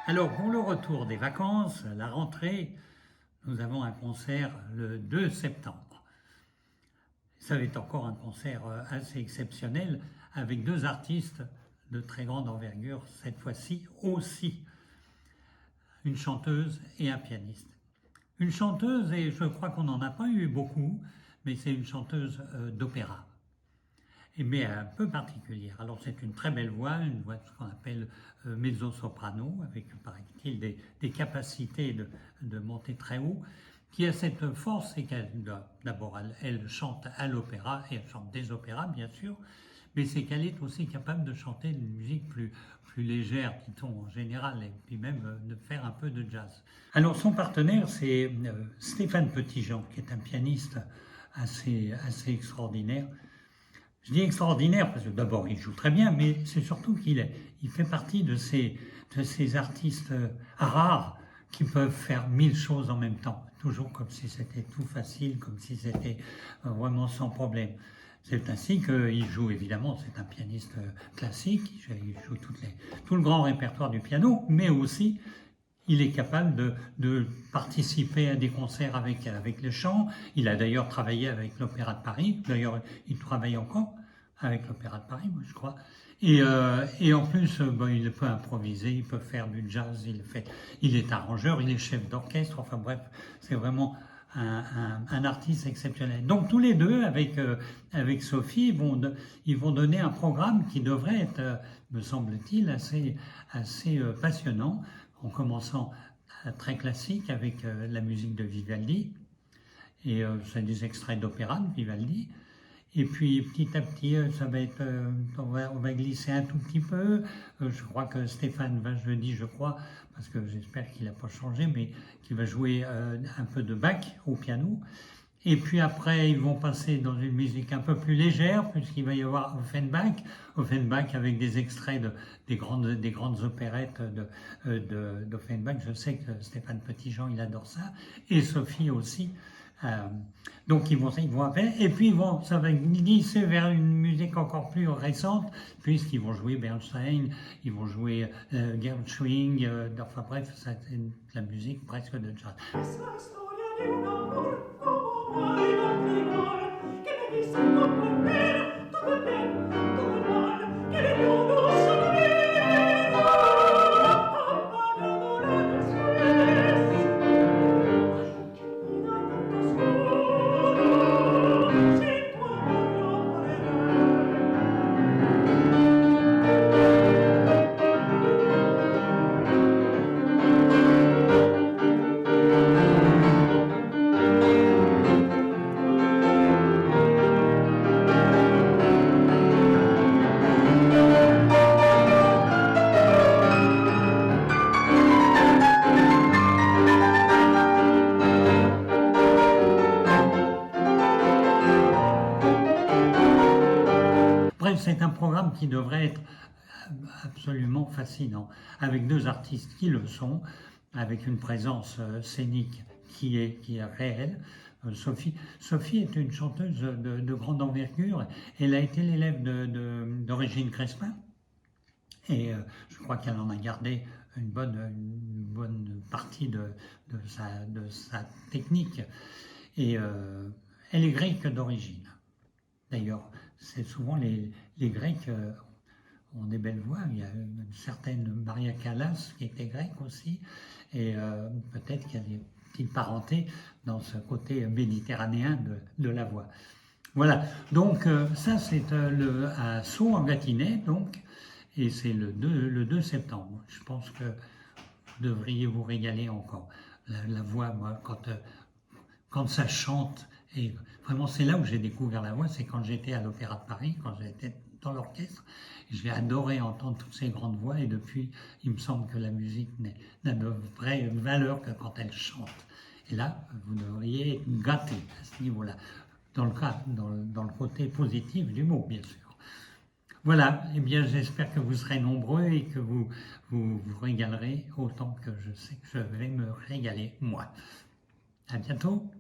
Alors, pour le retour des vacances, la rentrée, nous avons un concert le 2 septembre. Ça va être encore un concert assez exceptionnel avec deux artistes de très grande envergure, cette fois-ci aussi, une chanteuse et un pianiste. Une chanteuse, et je crois qu'on n'en a pas eu beaucoup, mais c'est une chanteuse d'opéra. Mais un peu particulière. Alors c'est une très belle voix, une voix de ce qu'on appelle mezzo-soprano, avec, paraît-il, des capacités de monter très haut, qui a cette force, c'est qu'elle, d'abord, elle chante à l'opéra, et elle chante des opéras, bien sûr, mais c'est qu'elle est aussi capable de chanter une musique plus légère, dit-on en général, et puis même de faire un peu de jazz. Alors son partenaire, c'est Stéphane Petitjean, qui est un pianiste assez extraordinaire. Je dis extraordinaire parce que d'abord il joue très bien, mais c'est surtout il fait partie de ces artistes rares qui peuvent faire mille choses en même temps, toujours comme si c'était tout facile, comme si c'était vraiment sans problème. C'est ainsi qu'il joue, évidemment, c'est un pianiste classique, il joue tout le grand répertoire du piano, mais aussi il est capable de participer à des concerts avec le chant. Il a d'ailleurs travaillé avec l'Opéra de Paris. D'ailleurs, il travaille encore avec l'Opéra de Paris, moi, je crois. Et en plus, il peut improviser, il peut faire du jazz, il est arrangeur, il est chef d'orchestre. Enfin bref, c'est vraiment un artiste exceptionnel. Donc tous les deux, avec Sophie, ils vont donner un programme qui devrait être, me semble-t-il, assez passionnant, en commençant très classique avec la musique de Vivaldi, et c'est des extraits d'opéra de Vivaldi. Et puis petit à petit, ça va être, on va glisser un tout petit peu. Je crois que Stéphane va jeudi, je crois, parce que j'espère qu'il n'a pas changé, mais qu'il va jouer un peu de Bach au piano. Et puis après, ils vont passer dans une musique un peu plus légère, puisqu'il va y avoir Offenbach avec des extraits des grandes opérettes d'Offenbach. Je sais que Stéphane Petitjean, il adore ça, et Sophie aussi. Donc ils vont appeler, et puis ça va glisser vers une musique encore plus récente, puisqu'ils vont jouer Bernstein, ils vont jouer Gershwin, enfin bref, c'est la musique presque de jazz. Bref, c'est un programme qui devrait être absolument fascinant, avec deux artistes qui le sont, avec une présence scénique qui est réelle. Sophie est une chanteuse de grande envergure. Elle a été l'élève de Régine Crespin, et je crois qu'elle en a gardé une bonne partie de sa technique. Et elle est grecque d'origine. D'ailleurs, c'est souvent les Grecs ont des belles voix. Il y a une certaine Maria Callas qui était grecque aussi, et peut-être qu'il y a des petites parentés dans ce côté méditerranéen de la voix. Voilà, donc ça c'est à Sceaux en Gâtinais, donc, et c'est le 2 septembre. Je pense que vous devriez vous régaler encore. La voix, moi, quand ça chante, et vraiment c'est là où j'ai découvert la voix, c'est quand j'étais à l'Opéra de Paris, quand j'étais dans l'orchestre. J'ai adoré entendre toutes ces grandes voix, et depuis, il me semble que la musique n'a de vraie valeur que quand elle chante. Et là, vous devriez être gâté à ce niveau-là, dans le côté positif du mot, bien sûr. Voilà, eh bien j'espère que vous serez nombreux et que vous régalerez autant que je sais que je vais me régaler, moi. À bientôt.